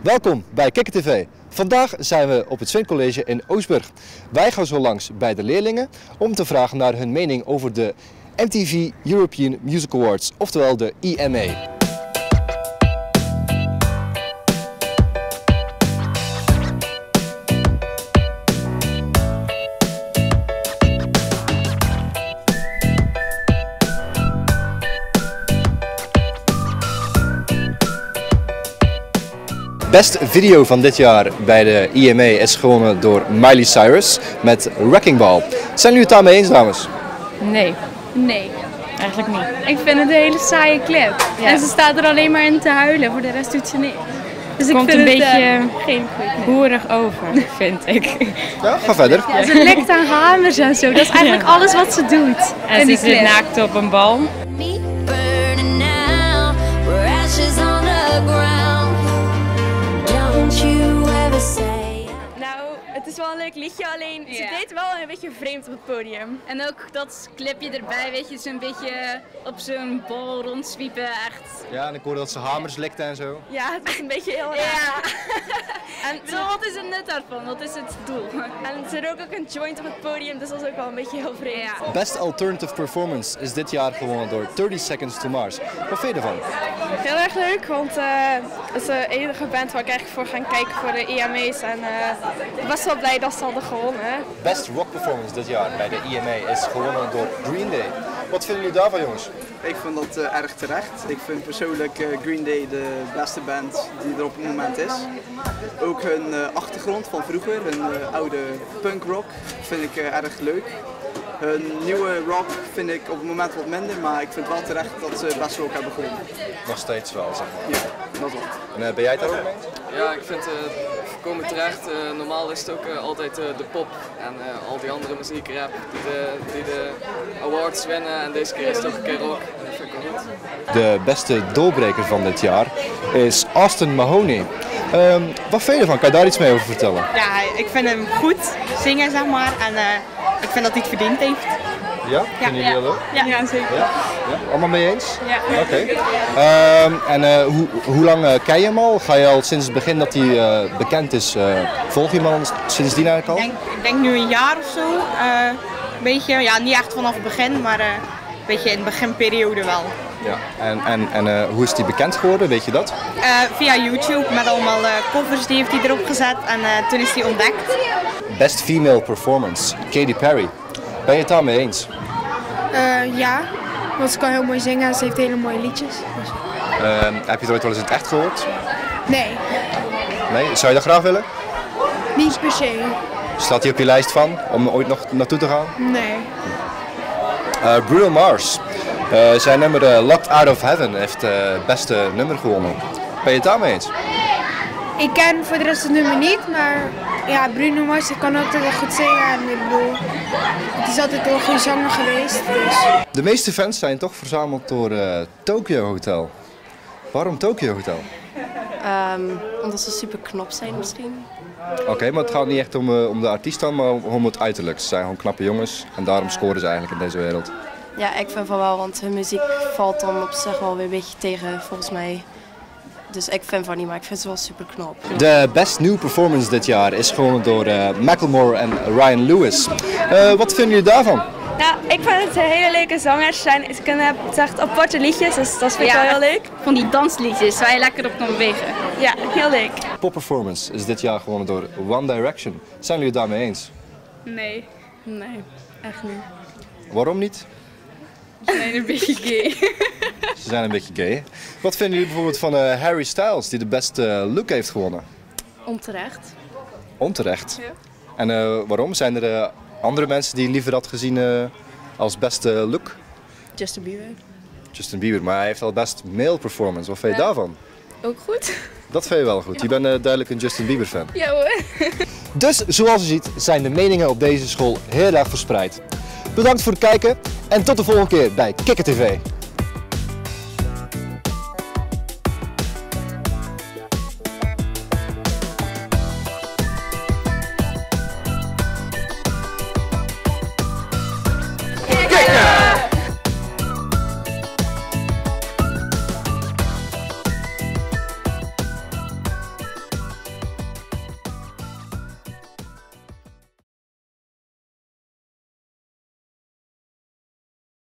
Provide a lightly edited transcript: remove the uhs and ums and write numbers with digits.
Welkom bij Kikker TV. Vandaag zijn we op het Swing College in Oostburg. Wij gaan zo langs bij de leerlingen om te vragen naar hun mening over de MTV European Music Awards, oftewel de EMA. Beste video van dit jaar bij de EMA is gewonnen door Miley Cyrus met Wrecking Ball. Zijn jullie het daarmee eens, dames? Nee. Nee. Eigenlijk niet. Ik vind het een hele saaie clip. Ja. En ze staat er alleen maar in te huilen, voor de rest doet ze niks. Dus ik Komt vind een het beetje geen goeie clip. boerig over, vind ik. Ja, ga verder. Ja, ze lekt aan hamers en zo, dat is eigenlijk alles wat ze doet. En in ze die zit clip. naakt op een bal. Me burning now, we're ashes on the ground. Don't you ever say. Nou, het is wel een leuk liedje, alleen ze Ja. deed wel een beetje vreemd op het podium. En ook dat clipje erbij, weet je, zo'n beetje op zo'n bal rondzwiepen, echt. Ja, en ik hoorde dat ze hamers likte en zo. Ja, het was een beetje heel raar. Ja. En, Zo, wat is het nut daarvan? Wat is het doel? en ze rook ook een joint op het podium, dus dat was ook wel een beetje heel vreemd. Ja. Best Alternative Performance is dit jaar gewonnen door 30 Seconds to Mars. Wat vind je ervan? Heel erg leuk, want het is de enige band waar ik eigenlijk voor ga kijken voor de EMA's. En ik ben best wel blij dat ze hadden gewonnen. Best Rock Performance dit jaar bij de EMA is gewonnen door Green Day. Wat vinden jullie daarvan, jongens? Ik vind dat erg terecht. Ik vind persoonlijk Green Day de beste band die er op het moment is. Ook hun achtergrond van vroeger, hun oude punkrock, vind ik erg leuk. Hun nieuwe rock vind ik op het moment wat minder, maar ik vind wel terecht dat ze best rock hebben gewonnen. Nog steeds wel, zeg maar. Ja, dat wel. En ben jij het daar ook mee eens? Ja, ik vind het volkomen terecht. Normaal is het ook altijd de pop en al die andere muziek, rap, die de awards winnen. En deze keer is het ook een keer rock. En dat vind ik wel goed. De beste doorbreker van dit jaar is Austin Mahoney. Wat vind je ervan? Kan je daar iets mee over vertellen? Ja, ik vind hem goed zingen, zeg maar. En ik vind dat hij het verdiend heeft. Ja? Vinden jullie dat leuk? Ja, zeker. Ja? Allemaal mee eens? Ja. Oké. Hoe lang ken je hem al? Ga je al sinds het begin dat hij bekend is, volg je hem al sindsdien eigenlijk al? Ik denk nu een jaar of zo. Een beetje, ja, niet echt vanaf het begin, maar een beetje in de beginperiode wel. Ja. En hoe is hij bekend geworden, weet je dat? Via YouTube met allemaal covers die heeft hij erop gezet en toen is hij ontdekt. Best Female Performance, Katy Perry. Ben je het daarmee eens? Ja, want ze kan heel mooi zingen en ze heeft hele mooie liedjes. Dus. Heb je het ooit wel eens in het echt gehoord? Nee, Nee? Zou je dat graag willen? niet per se. Staat hij op je lijst van om ooit nog naartoe te gaan? Nee. Bruno Mars. Zijn nummer Locked Out of Heaven heeft het beste nummer gewonnen. Ben je het daarmee eens? Ik ken voor de rest het nummer niet, maar ja, Bruno Mars kan ook altijd goed zingen. En ik bedoel, het is altijd wel een goede zanger geweest. Dus. De meeste fans zijn toch verzameld door Tokyo Hotel. Waarom Tokyo Hotel? Omdat ze super knap zijn misschien. Oké, maar het gaat niet echt om de artiest dan, maar om het uiterlijk. Ze zijn gewoon knappe jongens en daarom scoren ze eigenlijk in deze wereld. Ja, ik vind van wel, want hun muziek valt dan op zich wel weer een beetje tegen volgens mij. Dus ik vind van niet, maar ik vind ze wel super knap. De Best New Performance dit jaar is gewonnen door Macklemore en Ryan Lewis. Wat vinden jullie daarvan? Nou, ik vind het hele leuke zangers zijn. Ze kunnen echt aparte liedjes, dus dat vind ik wel heel leuk. Van die dansliedjes waar je lekker op kan bewegen. Ja, heel leuk. Pop Performance is dit jaar gewonnen door One Direction. Zijn jullie het daarmee eens? Nee, echt niet. Waarom niet? Nee, een beetje gay. Ze zijn een beetje gay. Wat vinden jullie bijvoorbeeld van Harry Styles, die de beste look heeft gewonnen? Onterecht. Onterecht. Ja. En waarom? Zijn er andere mensen die liever had gezien als beste look? Justin Bieber. Justin Bieber, maar hij heeft al best male performance. Wat vind je daarvan? Ook goed. Dat vind je wel goed. Je bent duidelijk een Justin Bieber fan. Ja hoor. Dus zoals je ziet zijn de meningen op deze school heel erg verspreid. Bedankt voor het kijken en tot de volgende keer bij Kikker TV.